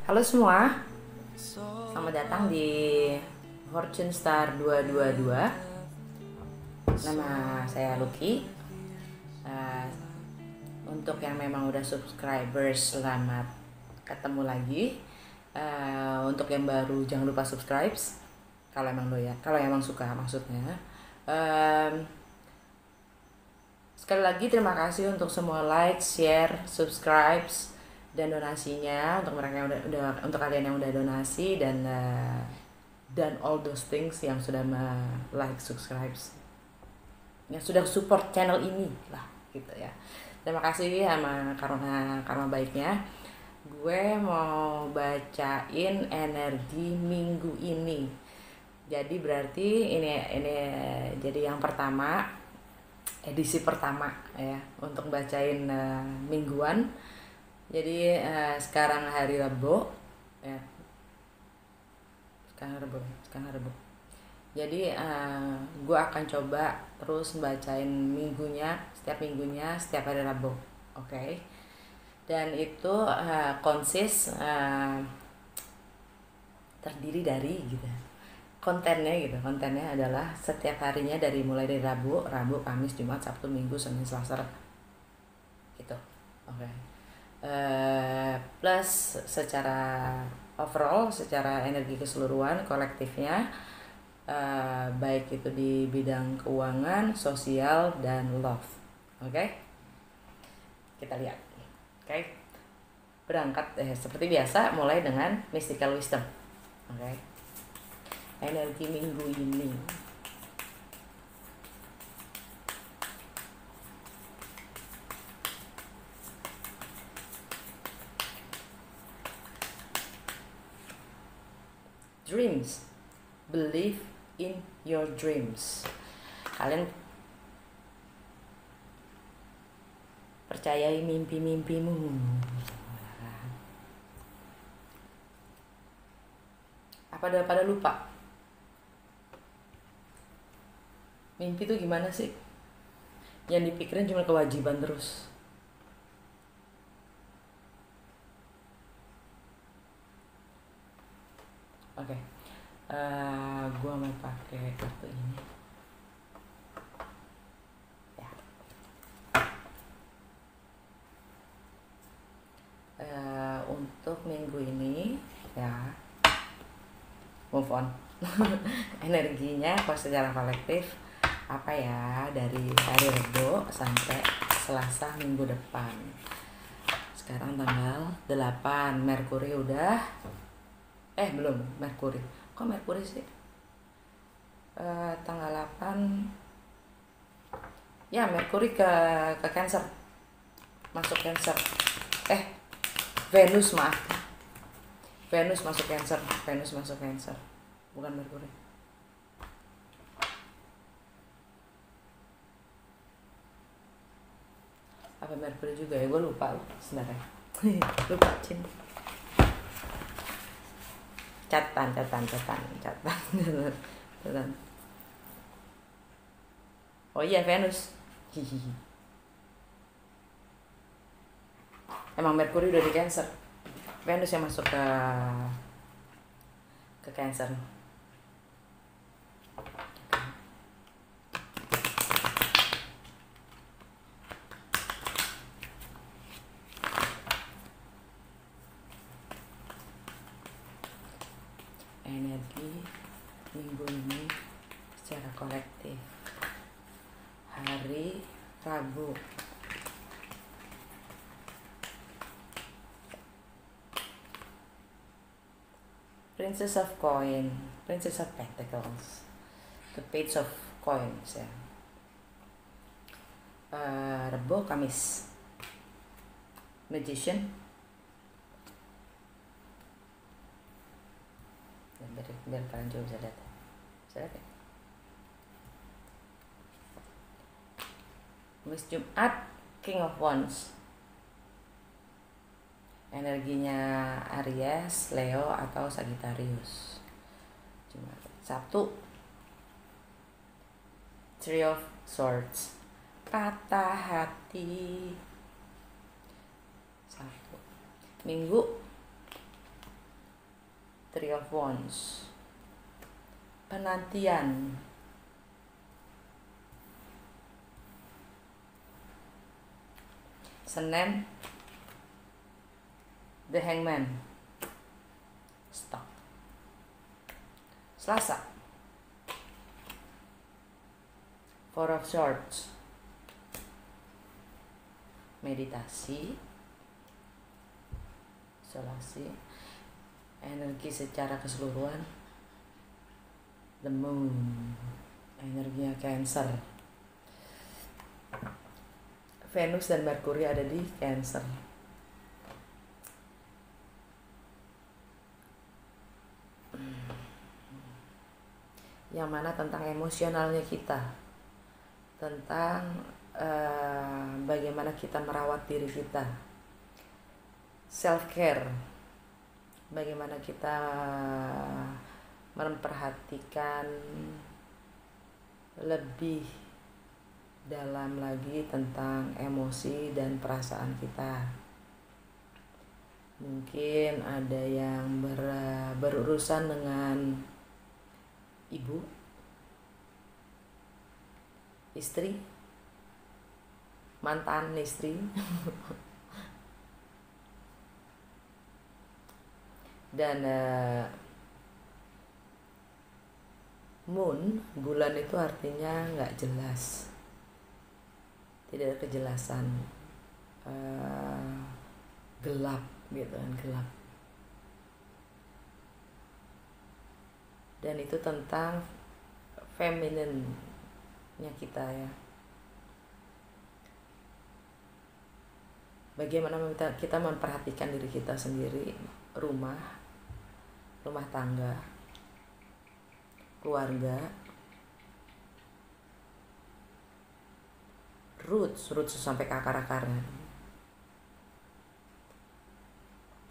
Halo semua, selamat datang di Fortune Star 222. Nama saya Lucky. Untuk yang memang udah subscribers, selamat ketemu lagi. Untuk yang baru, jangan lupa subscribe kalau emang suka maksudnya. Sekali lagi terima kasih untuk semua like, share, subscribe dan donasinya untuk mereka yang untuk kalian yang udah donasi dan all those things yang sudah like, subscribe, yang sudah support channel ini lah gitu ya. Terima kasih karena baiknya. Gue mau bacain energi minggu ini. Jadi berarti ini jadi yang pertama, edisi pertama ya untuk bacain mingguan. Jadi sekarang hari Rabu ya. Sekarang Rabu. Jadi gue akan coba terus bacain setiap minggunya setiap hari Rabu. Oke. Dan itu terdiri dari gitu. Kontennya adalah setiap harinya mulai dari Rabu, Kamis, Jumat, Sabtu, Minggu, Senin, Selasa gitu. Oke. Plus secara overall, secara energi keseluruhan kolektifnya, baik itu di bidang keuangan, sosial, dan love. Oke. Kita lihat. Oke. Berangkat seperti biasa mulai dengan mystical wisdom. Oke. Energi minggu ini. Dreams. Believe in your dreams. Kalian percayai mimpi-mimpimu. Pada lupa? Mimpi tuh gimana sih? Yang dipikirin cuma kewajiban terus. Oke. Gua mau pakai kartu ini. Ya. Untuk minggu ini ya, move on. Energinya kalau secara kolektif apa ya, dari hari Rabu sampai Selasa minggu depan. Sekarang tanggal 8, Merkuri udah belum Merkuri. Kok Merkuri sih? Tanggal 8 ya, Merkuri ke Cancer. Masuk Cancer. Venus masuk Cancer. Bukan Merkuri. Apa Merkuri juga ya, gue lupa sebenarnya. Lupa cinta. Catatan. Oh iya, Venus. Emang Merkuri udah di Cancer. Venus yang masuk ke Cancer. Energi minggu ini secara kolektif. Hari Rabu. Princess of Pentacles, the Page of Coins ya. Rabu, Kamis, Magician. Biar kalian juga bisa lihat. Kamis, Jumat, King of Wands. Energinya Aries, Leo, atau Sagittarius. Sabtu, Three of Swords, patah hati. Minggu Three of Wands, penantian. Senin The Hangman, stop. Selasa Four of Swords, meditasi, isolasi, energi secara keseluruhan. The Moon, energinya Cancer. Venus dan Merkuri ada di Cancer. Yang mana tentang emosionalnya kita, tentang bagaimana kita merawat diri kita, self care, bagaimana kita memperhatikan lebih dalam lagi tentang emosi dan perasaan kita. Mungkin ada yang berurusan dengan ibu, istri, mantan istri dan moon, bulan itu artinya nggak jelas, tidak ada kejelasan, gelap gitu kan, gelap. Dan itu tentang feminine-nya kita ya. Bagaimana kita memperhatikan diri kita sendiri, rumah tangga, keluarga, roots sampai ke akar-akarnya.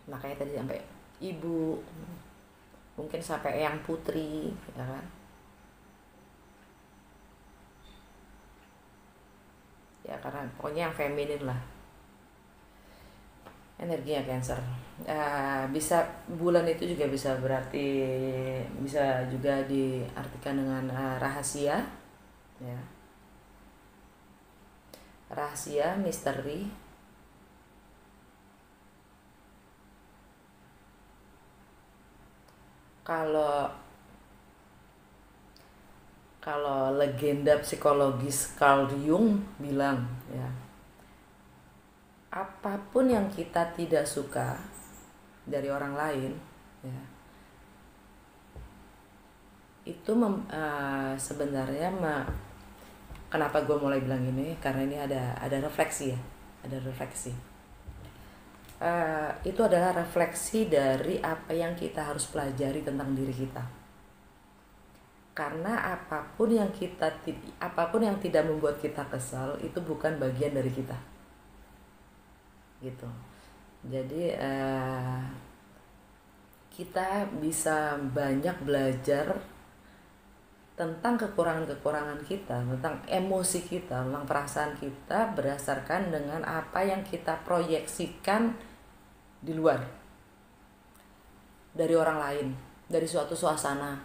Makanya tadi sampai ibu, mungkin sampai eyang putri, ya kan? Ya karena pokoknya yang feminin lah. Energinya Cancer. Bisa bulan itu juga bisa berarti, bisa juga diartikan dengan rahasia, ya. Rahasia, misteri. Kalau legenda psikologis Carl Jung bilang ya, apapun yang kita tidak suka dari orang lain ya, itu sebenarnya kenapa gue mulai bilang ini, karena ini ada refleksi ya, ada refleksi. Itu adalah refleksi dari apa yang kita harus pelajari tentang diri kita. Karena apapun yang tidak membuat kita kesal itu bukan bagian dari kita, gitu. Jadi kita bisa banyak belajar tentang kekurangan-kekurangan kita, tentang emosi kita, tentang perasaan kita berdasarkan dengan apa yang kita proyeksikan di luar, dari orang lain, dari suatu suasana.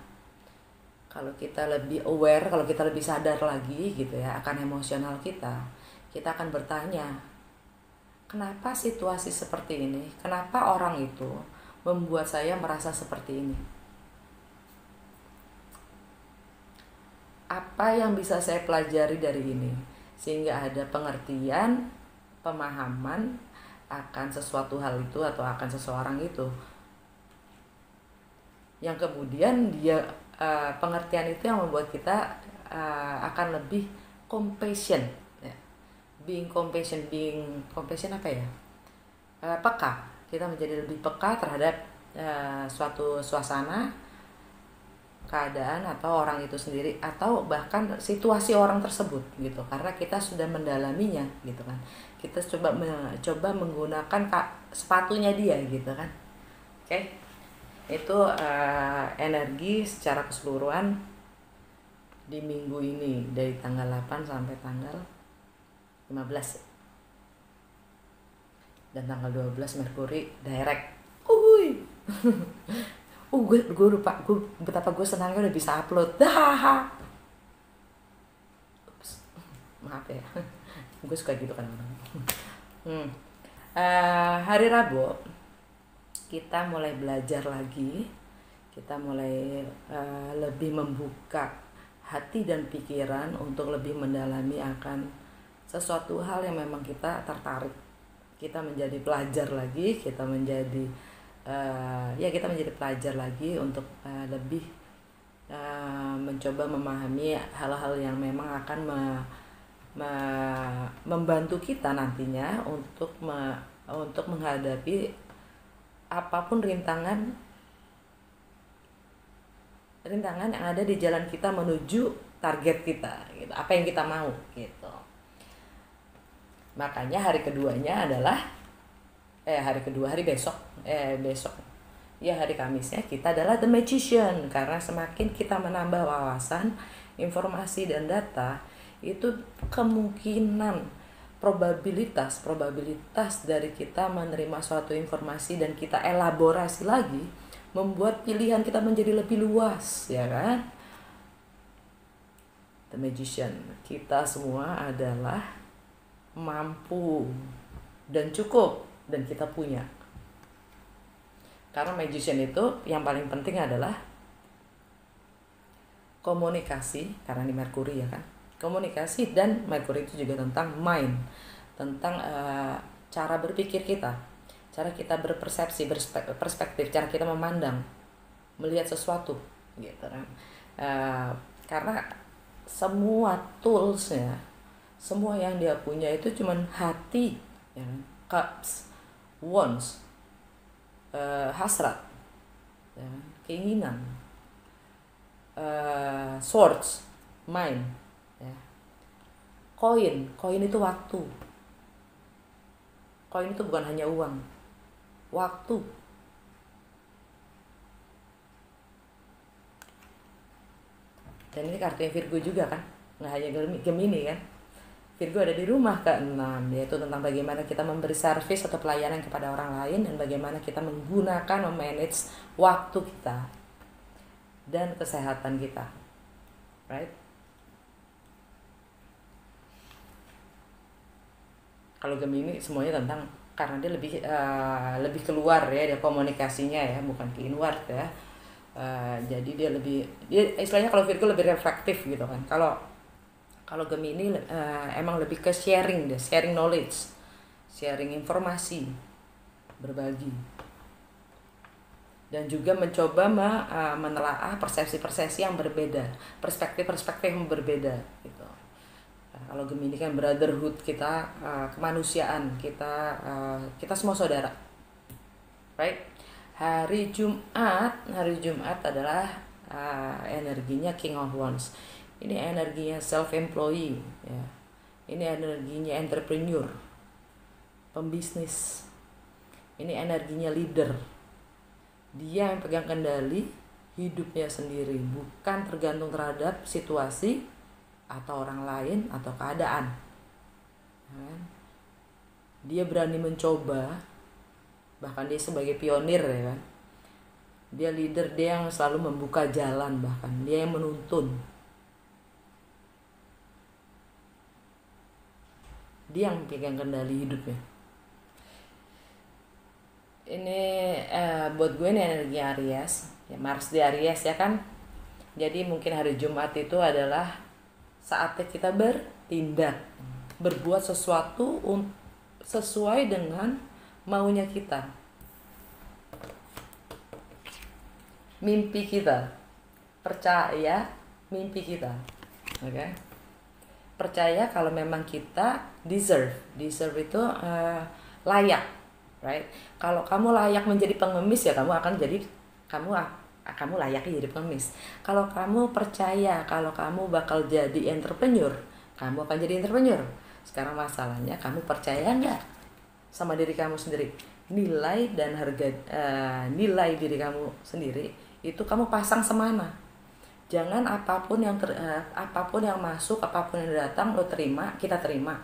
Kalau kita lebih aware, kalau kita lebih sadar lagi gitu ya akan emosional kita akan bertanya, kenapa situasi seperti ini, kenapa orang itu membuat saya merasa seperti ini, apa yang bisa saya pelajari dari ini, sehingga ada pengertian, pemahaman akan sesuatu hal itu atau akan seseorang itu, yang kemudian dia pengertian itu yang membuat kita akan lebih compassion ya. being compassion apa ya, peka. Kita menjadi lebih peka terhadap suatu suasana, keadaan atau orang itu sendiri, atau bahkan situasi orang tersebut gitu, karena kita sudah mendalaminya gitu kan. Kita coba menggunakan sepatunya dia gitu kan. Oke. Itu energi secara keseluruhan di minggu ini dari tanggal 8 sampai tanggal 15. Dan tanggal 12 Merkuri direct. Uhuy. Gue lupa betapa gue senangnya udah bisa upload. Dah. Ups. Maaf ya. Gue suka gitu kan orang. Hari Rabu kita mulai belajar lagi. Kita mulai lebih membuka hati dan pikiran untuk lebih mendalami akan sesuatu hal yang memang kita tertarik. Kita menjadi pelajar lagi, kita menjadi pelajar lagi untuk lebih mencoba memahami hal-hal yang memang akan membantu kita nantinya untuk menghadapi apapun rintangan yang ada di jalan kita menuju target kita gitu, apa yang kita mau gitu. Makanya hari Kamisnya kita adalah The Magician, karena semakin kita menambah wawasan, informasi dan data, itu kemungkinan probabilitas dari kita menerima suatu informasi dan kita elaborasi lagi membuat pilihan kita menjadi lebih luas, ya kan? The Magician, kita semua adalah mampu dan cukup dan kita punya. Karena Magician itu yang paling penting adalah komunikasi, karena di Merkuri ya kan. Komunikasi, dan Merkuri itu juga tentang mind, tentang cara berpikir kita, cara kita berpersepsi, perspektif, cara kita memandang, melihat sesuatu gitu kan. Karena semua toolsnya, semua yang dia punya itu cuman hati, ya, cups, wants, hasrat, ya, keinginan, swords, mind, ya. Koin itu waktu. Koin itu bukan hanya uang, waktu. Dan ini kartunya Virgo juga kan, nggak hanya Gemini kan. Virgo ada di rumah ke-6, yaitu tentang bagaimana kita memberi servis atau pelayanan kepada orang lain dan bagaimana kita menggunakan, memanage waktu kita dan kesehatan kita, right? Kalau Gemini semuanya tentang, karena dia lebih keluar ya, dia komunikasinya ya, bukan ke inward ya. Jadi dia istilahnya kalau Virgo lebih reflektif gitu kan. Kalau Gemini emang lebih ke sharing knowledge, sharing informasi, berbagi, dan juga mencoba menelaah persepsi-persepsi yang berbeda, perspektif-perspektif yang berbeda gitu. Kalau Gemini kan brotherhood kita, kemanusiaan kita semua saudara, right? Hari Jumat adalah energinya King of Wands. Ini energinya self-employee, ya. Ini energinya entrepreneur, pembisnis. Ini energinya leader. Dia yang pegang kendali hidupnya sendiri, bukan tergantung terhadap situasi atau orang lain atau keadaan. Dia berani mencoba, bahkan dia sebagai pionir ya kan. Dia leader, dia yang selalu membuka jalan, bahkan dia yang menuntun. Dia yang pegang kendali hidupnya. Ini buat gue ini energi Aries, ya, Mars di Aries ya kan. Jadi mungkin hari Jumat itu adalah saatnya kita bertindak, berbuat sesuatu sesuai dengan maunya kita, mimpi kita, percaya mimpi kita, oke? Okay? Percaya kalau memang kita deserve itu layak, right? Kalau kamu layak menjadi pengemis ya kamu layaknya jadi pengemis. Kalau kamu percaya kalau kamu bakal jadi entrepreneur, kamu akan jadi entrepreneur. Sekarang masalahnya kamu percaya nggak sama diri kamu sendiri? Nilai dan harga nilai diri kamu sendiri itu kamu pasang semana. Jangan apapun yang masuk, apapun yang datang kita terima.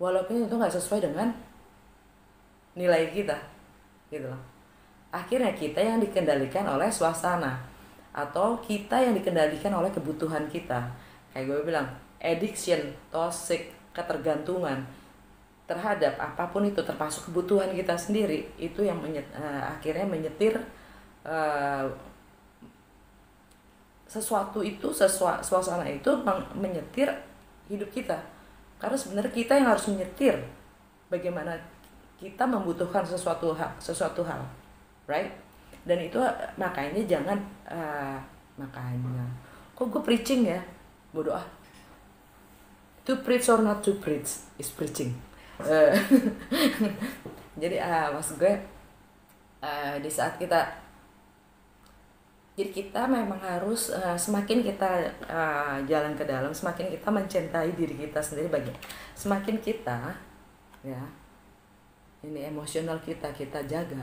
Walaupun itu nggak sesuai dengan nilai kita gitu loh. Akhirnya kita yang dikendalikan oleh suasana, atau kita yang dikendalikan oleh kebutuhan kita. Kayak gue bilang, addiction, toxic, ketergantungan terhadap apapun itu, termasuk kebutuhan kita sendiri, itu yang akhirnya menyetir suasana itu menyetir hidup kita. Karena sebenarnya kita yang harus menyetir bagaimana kita membutuhkan sesuatu hal, right? Dan itu makanya jangan makanya kok gue preaching ya, bodoh ah. To preach or not to preach is preaching. Jadi maksud gue di saat jadi kita memang harus semakin kita jalan ke dalam, semakin kita mencintai diri kita sendiri, semakin kita ya ini emosional kita jaga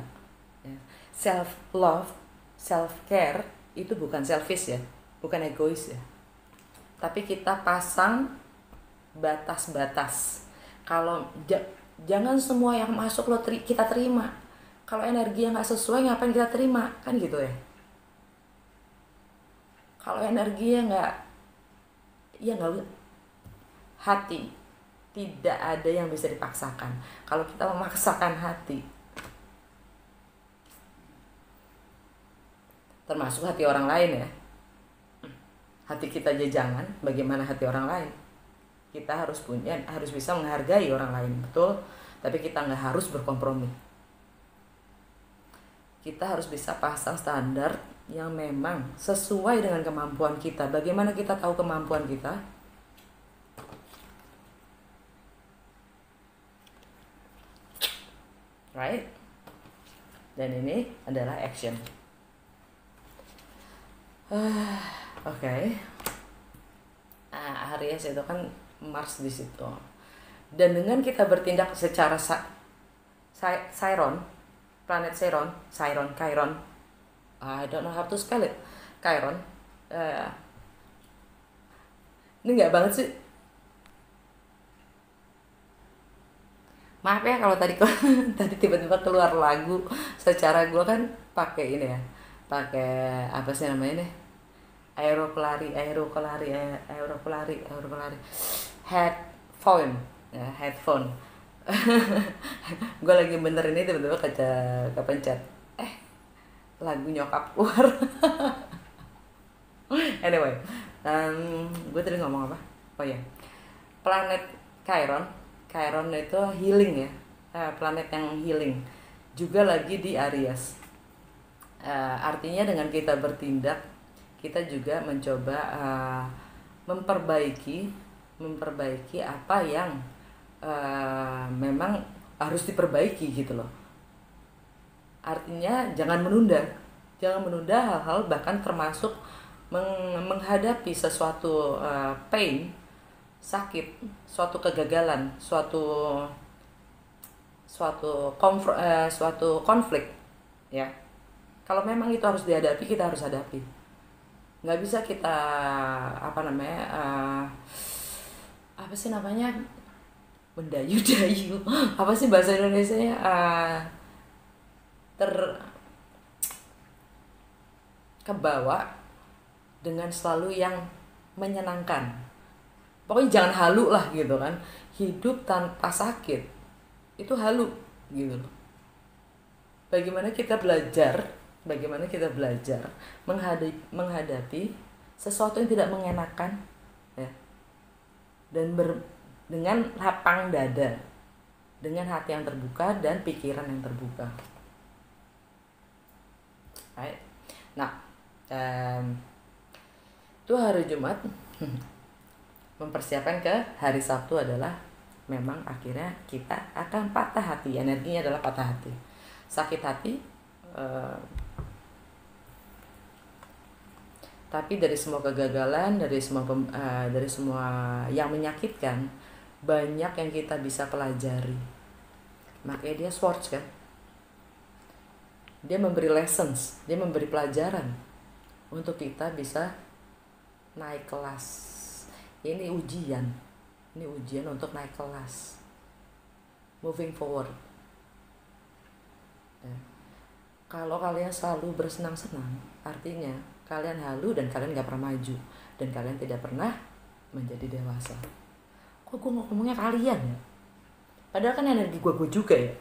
ya. Self love, self care itu bukan selfish ya, bukan egois ya, tapi kita pasang batas-batas. Kalau jangan semua yang masuk kita terima. Kalau energi yang nggak sesuai, ngapain kita terima, kan gitu ya. Kalau energinya nggak hati, tidak ada yang bisa dipaksakan. Kalau kita memaksakan hati, termasuk hati orang lain ya, hati kita aja jangan, bagaimana hati orang lain. Kita harus bisa menghargai orang lain, betul, tapi kita nggak harus berkompromi. Kita harus bisa pasang standar yang memang sesuai dengan kemampuan kita. Bagaimana kita tahu kemampuan kita? Right? Dan ini adalah action. Oke. Aries itu kan Mars di situ. Dan dengan kita bertindak secara Chiron, planet Chiron, I don't know how to spell it, Chiron. Ini nggak banget sih. Maaf ya kalau tadi tiba-tiba keluar lagu. Secara gue kan pakai ini ya, pakai apa sih namanya nih? Aerokolari, headphone. Gue lagi benerin ini tiba-tiba kepencet. Lagu nyokap keluar. Anyway, gue tadi ngomong apa? Oh ya, planet Chiron itu healing ya, planet yang healing, juga lagi di Aries. Artinya dengan kita bertindak, kita juga mencoba memperbaiki apa yang memang harus diperbaiki gitu loh. Artinya jangan menunda hal-hal, bahkan termasuk menghadapi sesuatu pain, sakit, suatu kegagalan, suatu konflik ya. Kalau memang itu harus dihadapi, kita harus hadapi. Nggak bisa kita apa sih namanya, mendayu-dayu, apa sih bahasa Indonesianya, kebawa dengan selalu yang menyenangkan. Pokoknya jangan halu lah gitu kan. Hidup tanpa sakit itu halu gitu loh. Bagaimana kita belajar menghadapi sesuatu yang tidak mengenakan ya, dan dengan lapang dada, dengan hati yang terbuka dan pikiran yang terbuka. Right? Nah, itu hari Jumat. Mempersiapkan ke hari Sabtu adalah memang akhirnya kita akan patah hati. Energinya adalah patah hati, sakit hati. Tapi dari semua kegagalan, dari semua yang menyakitkan, banyak yang kita bisa pelajari. Makanya dia Swords kan, dia memberi lessons, dia memberi pelajaran untuk kita bisa naik kelas. Ini ujian untuk naik kelas, moving forward. Ya. Kalau kalian selalu bersenang-senang, artinya kalian halu dan kalian gak pernah maju, dan kalian tidak pernah menjadi dewasa. Kok gue ngomongnya kalian ya? Padahal kan energi gue juga ya.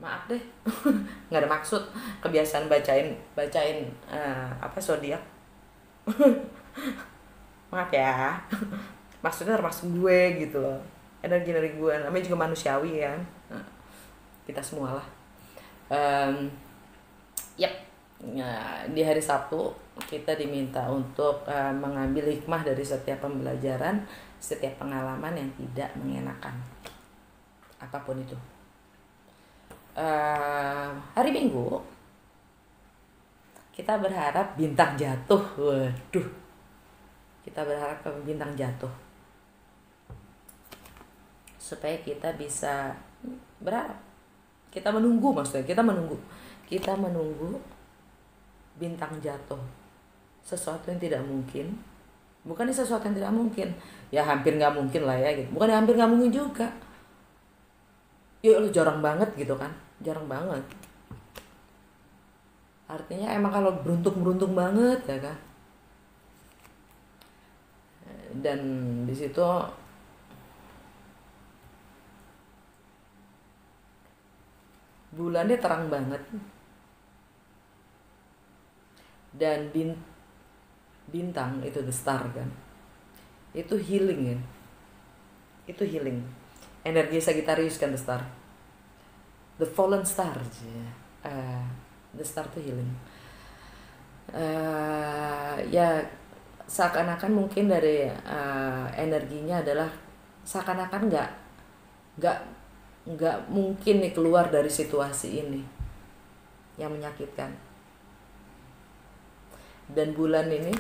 Maaf deh, nggak ada maksud. Kebiasaan bacain apa zodiak. Maaf ya. Maksudnya termasuk gue gitu loh. Energi dari gue, namanya juga manusiawi kan. Kita semua lah. Yap. Nah, di hari Sabtu kita diminta untuk mengambil hikmah dari setiap pembelajaran, setiap pengalaman yang tidak mengenakan, apapun itu. Hari Minggu kita berharap bintang jatuh. Waduh, kita berharap ke bintang jatuh supaya kita bisa berharap. Kita menunggu, maksudnya kita menunggu bintang jatuh, sesuatu yang tidak mungkin. Bukan sesuatu yang tidak mungkin, ya hampir nggak mungkin lah ya gitu. Bukan hampir nggak mungkin juga, ya lu jarang banget gitu kan, jarang banget. Artinya emang kalau beruntung banget ya kan. Dan di situ bulannya terang banget, dan bintang itu the star kan, itu healing ya, itu healing. Energi Sagittarius kan the star, the fallen star. The star itu healing. Ya seakan-akan mungkin dari energinya adalah seakan-akan nggak mungkin nih keluar dari situasi ini yang menyakitkan. Dan bulan ini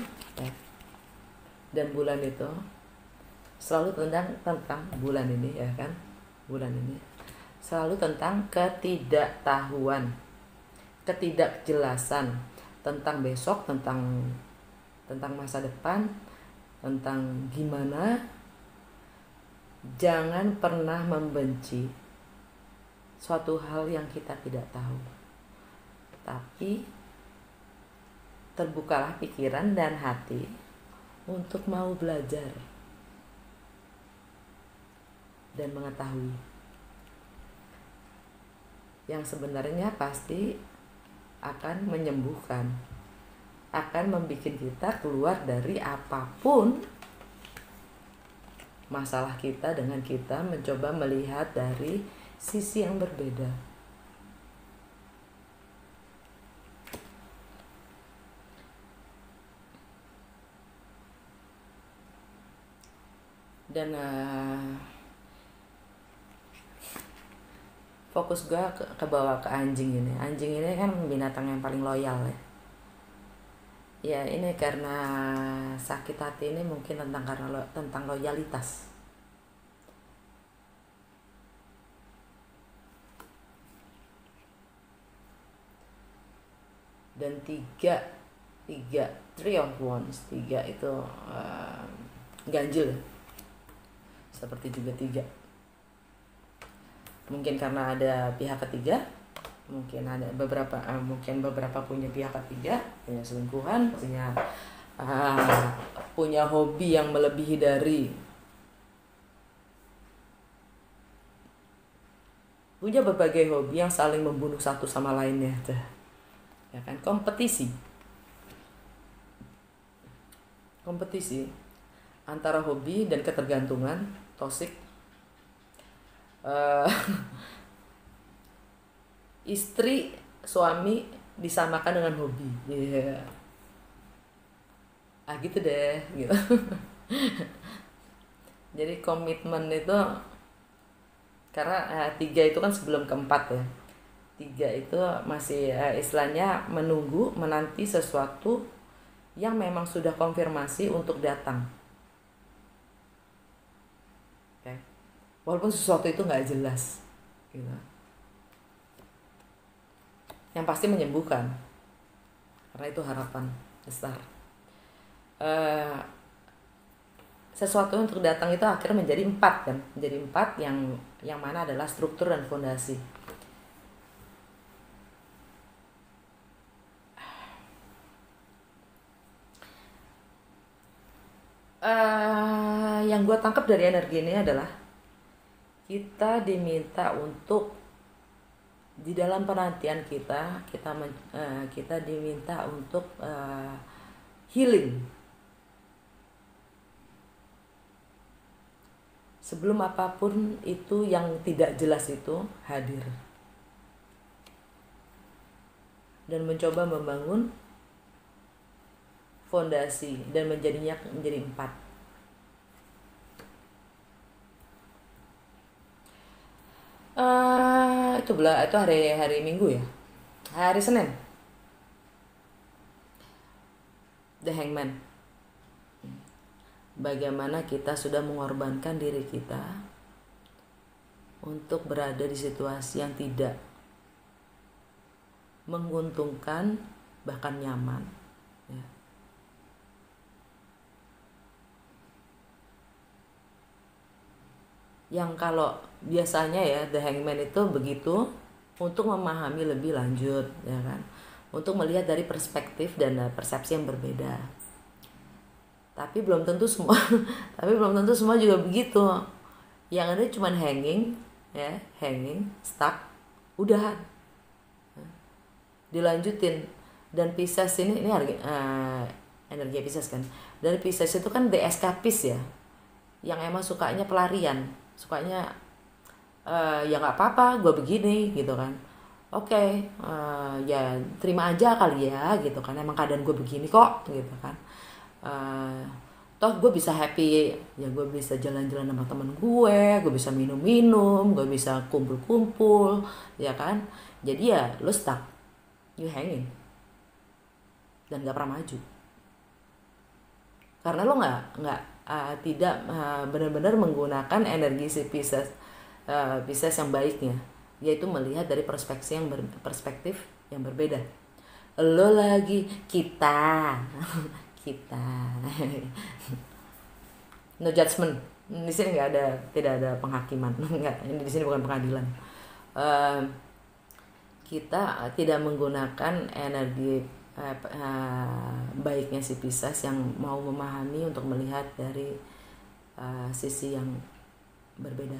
dan bulan itu selalu tentang bulan ini ya kan, bulan ini selalu tentang ketidaktahuan, ketidakjelasan tentang besok, tentang masa depan, tentang gimana. Jangan pernah membenci suatu hal yang kita tidak tahu, tapi terbukalah pikiran dan hati untuk mau belajar dan mengetahui yang sebenarnya pasti akan menyembuhkan, akan membuat kita keluar dari apapun masalah kita, dengan kita mencoba melihat dari sisi yang berbeda. Dan fokus gue ke bawah ke anjing ini. Anjing ini kan binatang yang paling loyal ya. Ya ini karena sakit hati ini mungkin tentang loyalitas. Dan tiga Three of Wands, 3 itu ganjil, seperti juga 3. Mungkin karena ada pihak ketiga, mungkin ada beberapa punya pihak ketiga, punya selingkuhan, punya hobi yang melebihi dari, punya berbagai hobi yang saling membunuh satu sama lainnya, ya kan, kompetisi antara hobi dan ketergantungan toksik. Istri suami disamakan dengan hobi, gitu deh gitu. Jadi komitmen itu, karena 3 itu kan sebelum keempat ya, 3 itu masih istilahnya menanti sesuatu yang memang sudah konfirmasi untuk datang. Okay. Walaupun sesuatu itu nggak jelas, gitu. Yang pasti menyembuhkan, karena itu harapan besar. Sesuatu untuk datang itu akhirnya menjadi 4 kan, menjadi 4 yang mana adalah struktur dan fondasi. Yang gue tangkap dari energi ini adalah kita diminta untuk di dalam penantian kita diminta untuk healing sebelum apapun itu yang tidak jelas itu hadir, dan mencoba membangun fondasi dan menjadi 4. Itu hari Minggu ya. Hari Senin, The Hangman. Bagaimana kita sudah mengorbankan diri kita untuk berada di situasi yang tidak menguntungkan, bahkan nyaman ya. Yang kalau biasanya ya The Hangman itu begitu untuk memahami lebih lanjut ya kan, untuk melihat dari perspektif dan persepsi yang berbeda. Tapi belum tentu semua juga begitu. Yang ada cuma hanging, stuck, udahan, dilanjutin. Dan Pisces ini energi Pisces kan. Dan Pisces itu kan the escapist ya, yang emang sukanya pelarian, sukanya ya nggak apa-apa, gue begini gitu kan. Oke, ya terima aja kali ya gitu kan. Emang keadaan gue begini kok gitu kan. Toh gue bisa happy ya, gue bisa jalan-jalan sama temen gue bisa minum-minum, gue bisa kumpul-kumpul ya kan. Jadi ya lo stuck, you hanging, dan gak pernah maju karena lo tidak benar-benar menggunakan energi si Pisces yang baiknya, yaitu melihat dari perspektif yang berbeda. Lo lagi kita no judgment di sini, tidak ada penghakiman. Ini di sini bukan pengadilan. Kita tidak menggunakan energi baiknya si Pisces yang mau memahami untuk melihat dari sisi yang berbeda,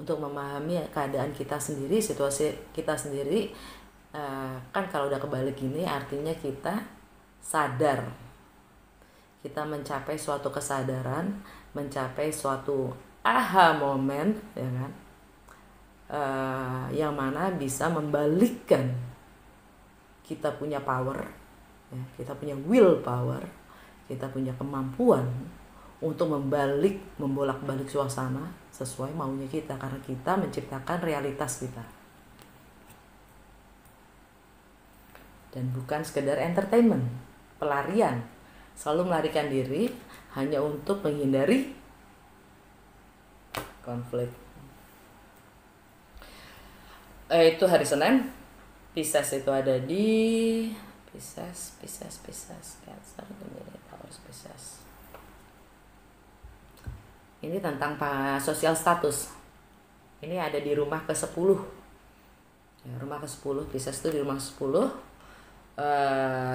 untuk memahami keadaan kita sendiri, situasi kita sendiri. Kan kalau udah kebalik gini artinya kita sadar, kita mencapai suatu kesadaran, mencapai suatu aha moment ya kan, yang mana bisa membalikkan kita punya power ya, kita punya will power, kita punya kemampuan untuk membolak-balik suasana sesuai maunya kita, karena kita menciptakan realitas kita dan bukan sekedar entertainment, pelarian, selalu melarikan diri hanya untuk menghindari konflik. Itu hari Senin. Pisces itu ada di Pisces, Cancer, Taurus, Pisces. Ini tentang sosial status. Ini ada di rumah ke-10. Ya, rumah ke-10, Pisces itu di rumah 10.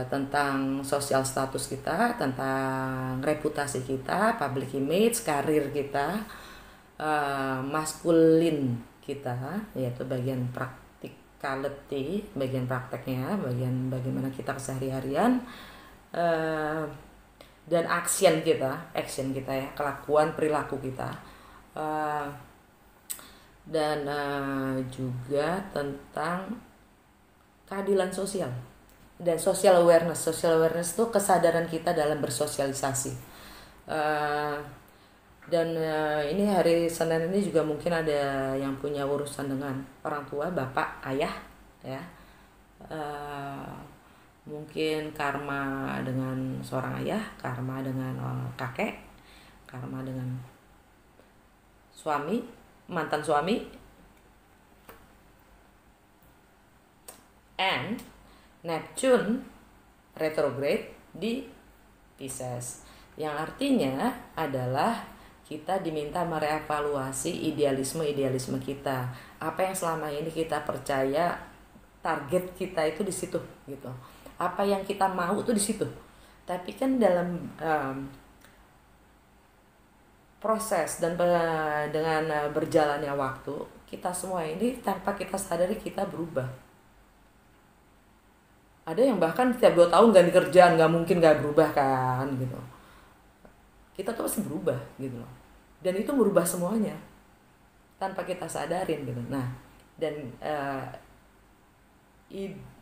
Tentang sosial status kita, tentang reputasi kita, public image, karir kita, maskulin kita, yaitu bagian practicality, bagian prakteknya, bagian bagaimana kita kesehari-harian, dan action kita ya, kelakuan perilaku kita, dan juga tentang keadilan sosial dan social awareness. Social awareness itu kesadaran kita dalam bersosialisasi. Dan ini hari Senin ini juga mungkin ada yang punya urusan dengan orang tua, bapak, ayah ya. Mungkin karma dengan seorang ayah, karma dengan kakek, karma dengan suami, mantan suami, and Neptune retrograde di Pisces, yang artinya adalah kita diminta merevaluasi idealisme kita. Apa yang selama ini kita percaya target kita itu di situ gitu. Apa yang kita mau itu di situ. Tapi kan dalam proses dan dengan berjalannya waktu, kita semua ini tanpa kita sadari kita berubah. Ada yang bahkan setiap 2 tahun ganti kerjaan, nggak mungkin nggak berubah kan gitu. Kita tuh pasti berubah gitu loh. Dan itu merubah semuanya tanpa kita sadarin gitu. Nah, dan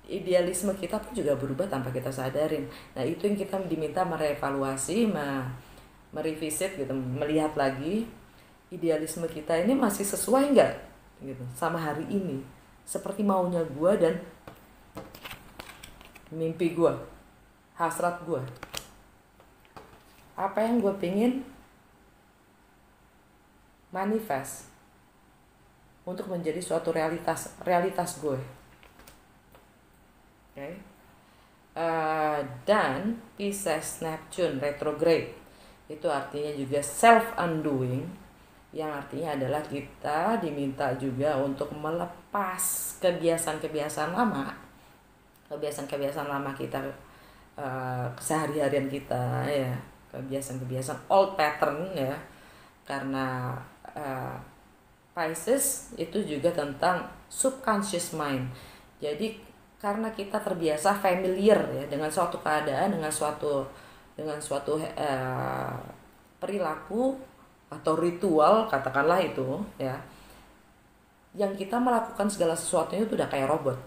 idealisme kita pun juga berubah tanpa kita sadarin. Nah, itu yang kita diminta merevaluasi, merevisit gitu, melihat lagi idealisme kita ini masih sesuai nggak gitu sama hari ini, seperti maunya gue dan mimpi gue, hasrat gue, apa yang gue pingin manifest untuk menjadi suatu realitas gue. Okay. Dan Pisces Neptune retrograde itu artinya juga self undoing, yang artinya adalah kita diminta juga untuk melepas kebiasaan-kebiasaan lama kita, kesehari-harian kita ya, kebiasaan-kebiasaan old pattern ya, karena Pisces itu juga tentang subconscious mind. Jadi karena kita terbiasa familiar ya dengan suatu keadaan, dengan suatu perilaku atau ritual katakanlah itu ya, yang kita melakukan segala sesuatunya itu udah kayak robot,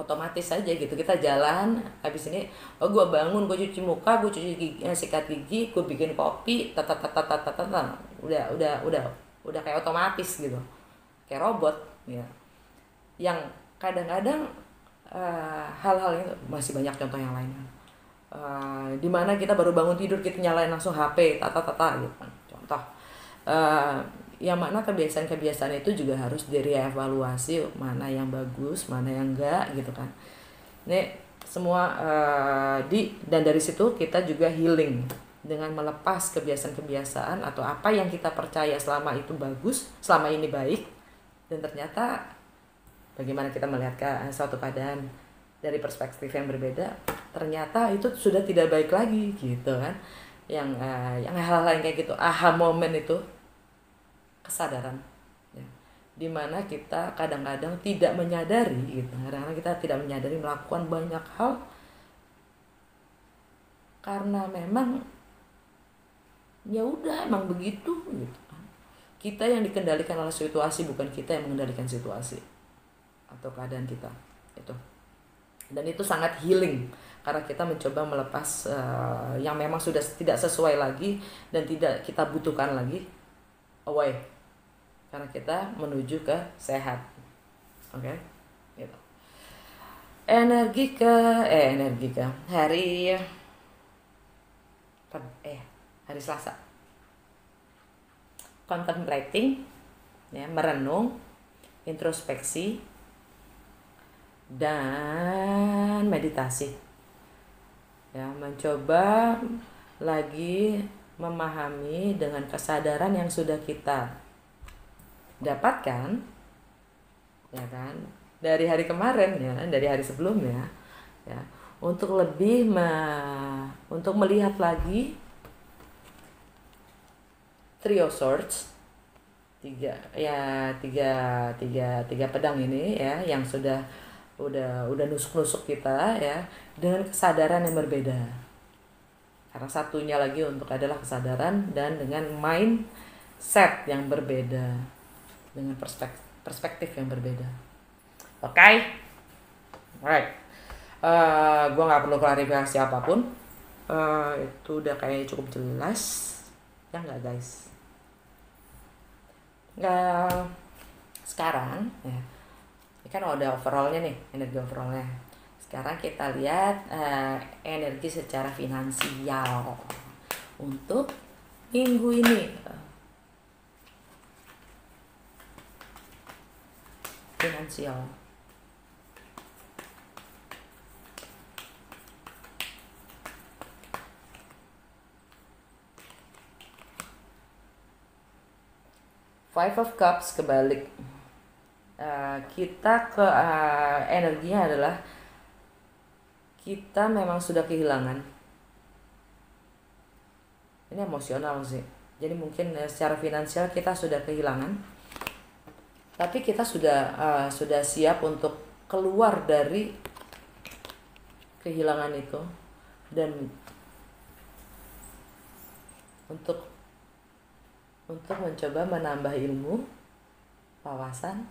otomatis saja gitu. Kita jalan, habis ini gue bangun, gue cuci muka, gue cuci gigi, sikat gigi, gue bikin kopi, udah kayak otomatis gitu, kayak robot ya. Yang kadang-kadang hal-hal ini masih banyak contoh yang lainnya, dimana kita baru bangun tidur kita nyalain langsung HP gitu kan, contoh. Yang mana kebiasaan-kebiasaan itu juga harus direvaluasi, mana yang bagus, mana yang enggak gitu kan. Ini semua dan dari situ kita juga healing dengan melepas kebiasaan-kebiasaan atau apa yang kita percaya selama itu bagus, selama ini baik, dan ternyata bagaimana kita melihat suatu keadaan dari perspektif yang berbeda, ternyata itu sudah tidak baik lagi gitu kan. Yang hal-hal yang kayak gitu, aha moment itu kesadaran ya. Dimana kita kadang-kadang tidak menyadari gitu, kadang-kadang kita tidak menyadari melakukan banyak hal karena memang ya udah emang begitu gitu kan. Kita yang dikendalikan oleh situasi, bukan kita yang mengendalikan situasi atau keadaan kita itu. Dan itu sangat healing karena kita mencoba melepas yang memang sudah tidak sesuai lagi dan tidak kita butuhkan lagi, away, karena kita menuju ke sehat. Oke, gitu. Energi ke hari Selasa, contemplating ya, merenung, introspeksi, dan meditasi ya, mencoba lagi memahami dengan kesadaran yang sudah kita dapatkan ya kan dari hari kemarin ya, dari hari sebelumnya ya, untuk lebih untuk melihat lagi Three of Swords, tiga pedang ini ya, yang udah nusuk-nusuk kita ya, dengan kesadaran yang berbeda. Karena satunya lagi untuk adalah kesadaran dan dengan mindset yang berbeda, dengan perspektif yang berbeda. Oke? Alright. Gue nggak perlu klarifikasi apapun. Itu udah kayaknya cukup jelas, ya nggak guys? Nggak. Sekarang ya, ini kan udah overallnya nih, energi overallnya. Sekarang kita lihat energi secara finansial untuk minggu ini. Finansial. Five of Cups kebalik. Kita ke energinya adalah kita memang sudah kehilangan. Ini emosional sih. Jadi mungkin secara finansial kita sudah kehilangan, tapi kita sudah siap untuk keluar dari kehilangan itu, dan untuk mencoba menambah ilmu, wawasan,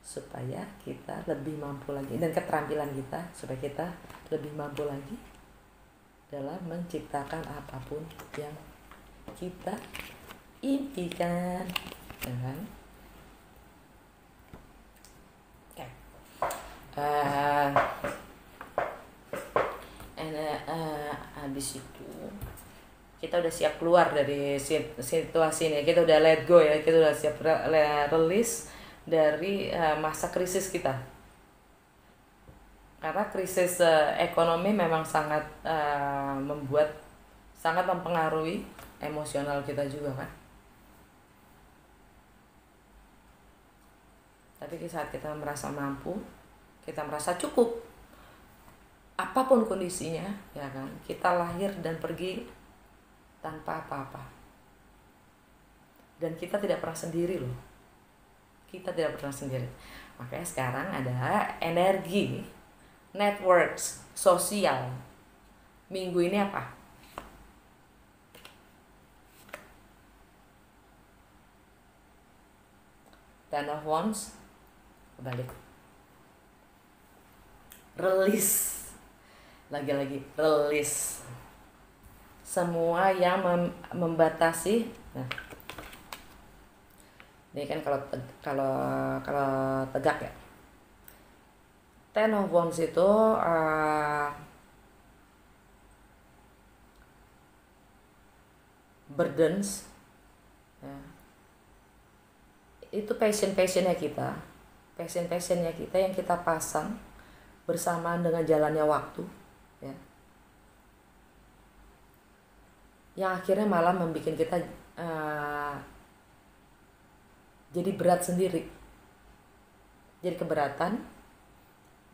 supaya kita lebih mampu lagi, dan keterampilan kita supaya kita lebih mampu lagi dalam menciptakan apapun yang kita impikan, ya kan? Okay. Habis itu kita udah siap keluar dari situasi ini, kita udah let go ya, kita udah siap release dari masa krisis kita, karena krisis ekonomi memang sangat mempengaruhi emosional kita juga kan. Tapi saat kita merasa mampu, kita merasa cukup, apapun kondisinya, ya kan, kita lahir dan pergi tanpa apa-apa, dan kita tidak pernah sendiri loh. Kita tidak pernah sendiri. Makanya sekarang ada energi, networks, sosial. Minggu ini apa? Ten of Wands, balik. Release. Lagi-lagi, release. Semua yang membatasi. Nah, ini kan kalau tegak ya. Ten of Wands itu burdens, ya. Itu passionnya kita yang kita pasang bersamaan dengan jalannya waktu, ya, yang akhirnya malah membuat kita jadi berat sendiri, jadi keberatan,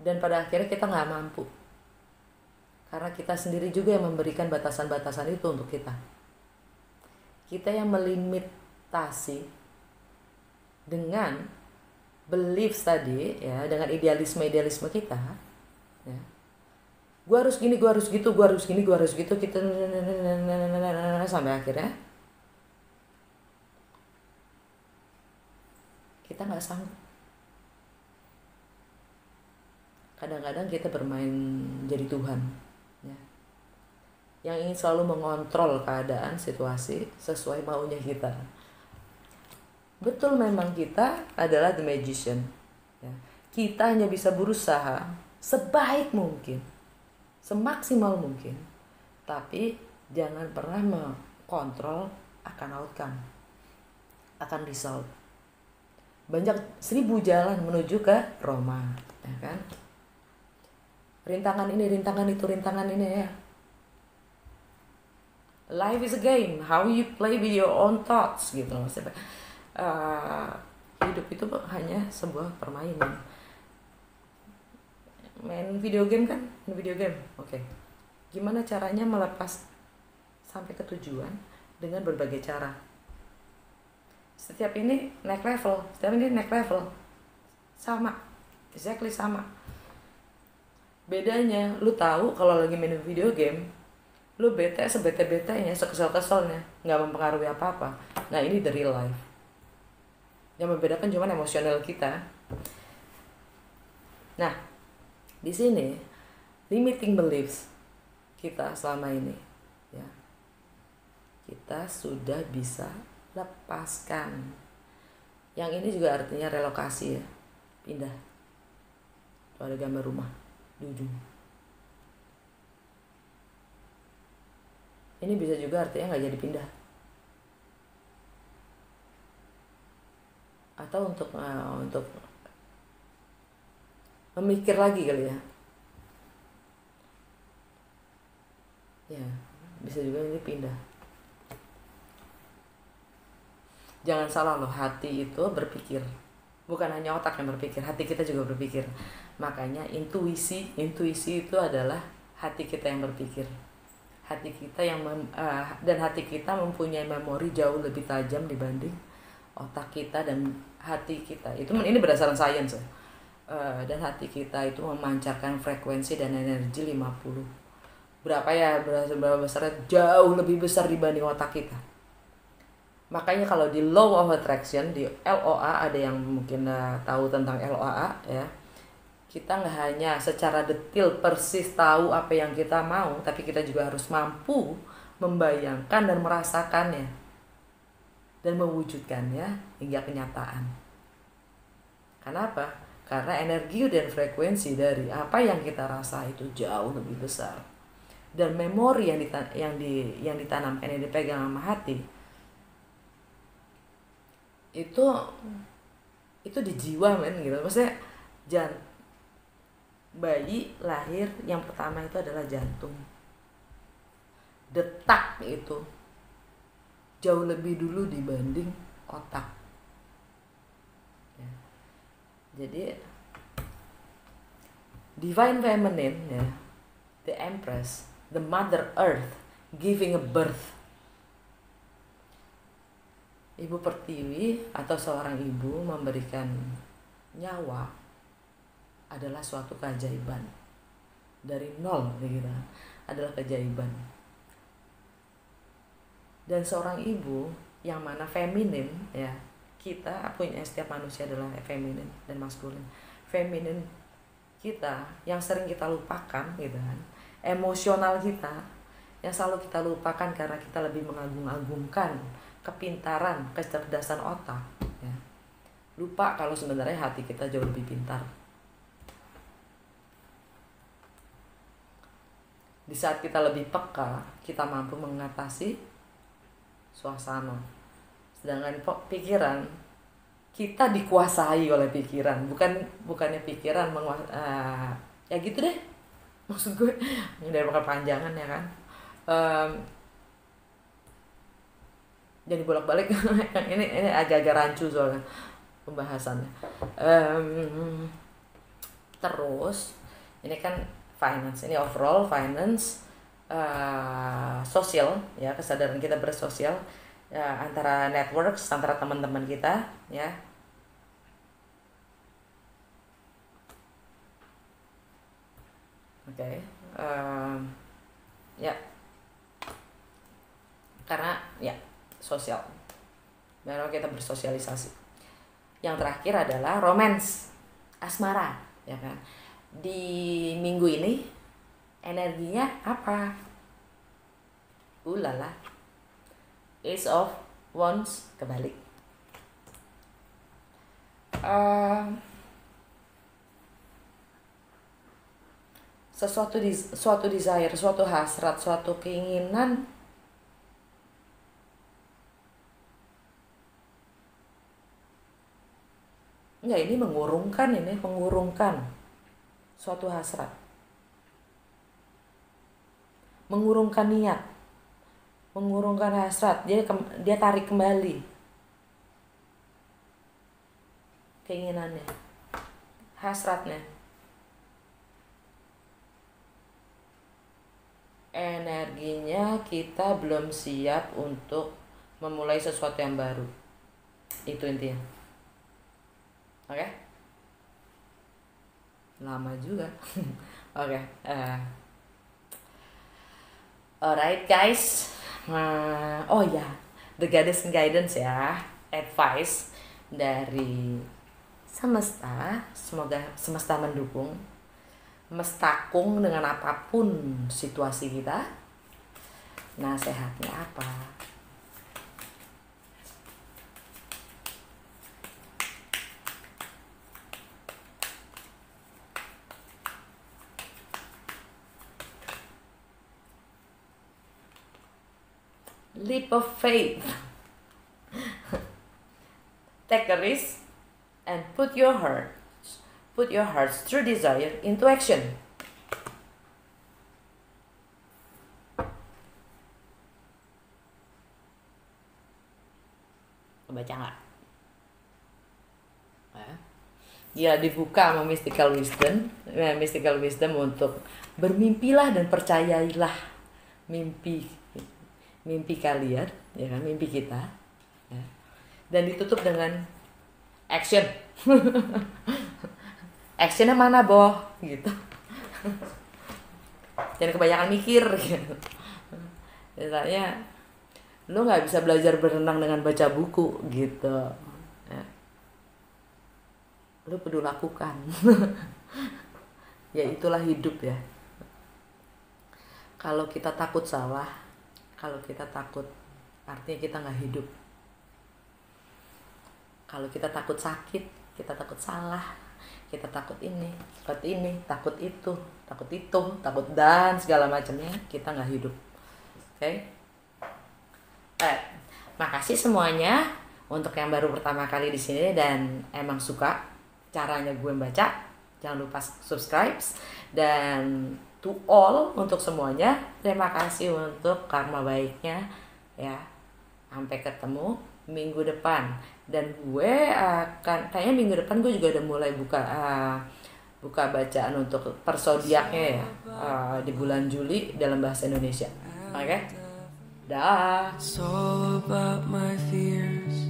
dan pada akhirnya kita nggak mampu, karena kita sendiri juga yang memberikan batasan-batasan itu untuk kita yang melimitasi dengan beliefs tadi, ya, dengan idealisme kita, ya. Gue harus gini, gue harus gitu, gue harus gini, gue harus gitu, kita sampai akhirnya kita nggak sanggup. Kadang-kadang kita bermain jadi Tuhan, ya, yang ingin selalu mengontrol keadaan, situasi sesuai maunya kita. Betul, memang kita adalah the magician, ya. Kita hanya bisa berusaha sebaik mungkin, semaksimal mungkin, tapi jangan pernah mengontrol akan outcome, akan result. Banyak 1000 jalan menuju ke Roma, ya kan? Rintangan ini, rintangan itu, rintangan ini, ya. Life is a game, how you play with your own thoughts, gitu loh. Hidup itu hanya sebuah permainan. Main video game kan, oke. Gimana caranya melepas sampai ke tujuan? Dengan berbagai cara. Setiap ini naik level, sama, exactly sama. Bedanya, lu tahu kalau lagi main video game, lu bete sebete-betenya, sekesel-keselnya, nggak mempengaruhi apa-apa. Nah, ini the real life. Yang membedakan cuma emosional kita. Nah, di sini limiting beliefs kita selama ini, ya, kita sudah bisa lepaskan. Yang ini juga artinya relokasi, ya, pindah. Tuh ada gambar rumah di ujung. Ini bisa juga artinya nggak jadi pindah, atau untuk memikir lagi kali ya. Ya, bisa juga ini pindah. Jangan salah loh, hati itu berpikir. Bukan hanya otak yang berpikir, hati kita juga berpikir. Makanya intuisi itu adalah hati kita yang berpikir. dan hati kita mempunyai memori jauh lebih tajam dibanding otak kita, dan hati kita itu, ini berdasarkan sains ya. Dan hati kita itu memancarkan frekuensi dan energi 50 berapa besarnya, jauh lebih besar dibanding otak kita. Makanya kalau di Law of Attraction, di LOA, ada yang mungkin tahu tentang LOA ya, kita nggak hanya secara detail persis tahu apa yang kita mau, tapi kita juga harus mampu membayangkan dan merasakannya dan mewujudkannya hingga kenyataan. Kenapa? Karena energi dan frekuensi dari apa yang kita rasa itu jauh lebih besar, dan memori yang ditanamkan, yang dipegang sama hati itu di jiwa men gitu. Maksudnya bayi lahir yang pertama itu adalah jantung, detak itu jauh lebih dulu dibanding otak ya. Jadi Divine Feminine ya, the Empress, the Mother Earth giving a birth. Ibu Pertiwi atau seorang ibu memberikan nyawa adalah suatu keajaiban. Dari nol gitu, adalah keajaiban. Dan seorang ibu yang mana feminin ya, kita punya, setiap manusia adalah feminin dan maskulin. Feminin kita yang sering kita lupakan gitu kan, emosional kita yang selalu kita lupakan karena kita lebih mengagung-agungkan kepintaran, kecerdasan otak ya. Lupa kalau sebenarnya hati kita jauh lebih pintar. Di saat kita lebih peka, kita mampu mengatasi suasana. Sedangkan pikiran, kita dikuasai oleh pikiran, bukannya pikiran ya gitu deh. Maksud gue dari kepanjangan ya kan. Jadi bolak-balik ini agak-agak rancu soalnya pembahasannya. Terus ini kan finance, ini overall finance, sosial ya, kesadaran kita bersosial ya, antara networks, antara teman-teman kita ya. Oke. Ya, karena ya sosial, baru kita bersosialisasi. Yang terakhir adalah romance, asmara ya kan. Di minggu ini energinya apa? Ulala, Ace of Wands kebalik. Suatu desire, suatu hasrat, suatu keinginan enggak, ini mengurungkan suatu hasrat, mengurungkan niat, mengurungkan hasrat. Dia tarik kembali keinginannya, hasratnya. Energinya kita belum siap untuk memulai sesuatu yang baru, itu intinya. Oke? Lama juga. Oke. Alright guys. Oh ya, the guidance and guidance ya, advice dari semesta. Semoga semesta mendukung, mestakung dengan apapun situasi kita. Nasehatnya apa? Leap of faith. Take a risk and put your heart's true desire into action. Baca nggak? Ya, dibuka sama mystical wisdom untuk bermimpilah dan percayailah. mimpi mimpi kalian, ya kan, mimpi kita, ya. Dan ditutup dengan action. Actionnya mana boh gitu. Jangan kebanyakan mikir gitu. Misalnya lu nggak bisa belajar berenang dengan baca buku gitu, ya. Lu perlu lakukan. Ya itulah hidup ya. Kalau kita takut salah, kalau kita takut, artinya kita nggak hidup. Kalau kita takut sakit, kita takut salah, kita takut ini, takut itu, takut dan segala macamnya, kita nggak hidup. Oke? Makasih semuanya untuk yang baru pertama kali di sini dan emang suka caranya gue baca. Jangan lupa subscribe, dan to all untuk semuanya, terima kasih untuk karma baiknya ya. Sampai ketemu minggu depan, dan gue akan kayaknya minggu depan gue juga udah mulai buka bacaan untuk persodiaknya ya, di bulan Juli dalam bahasa Indonesia. Oke? Dah. It's all about my fears.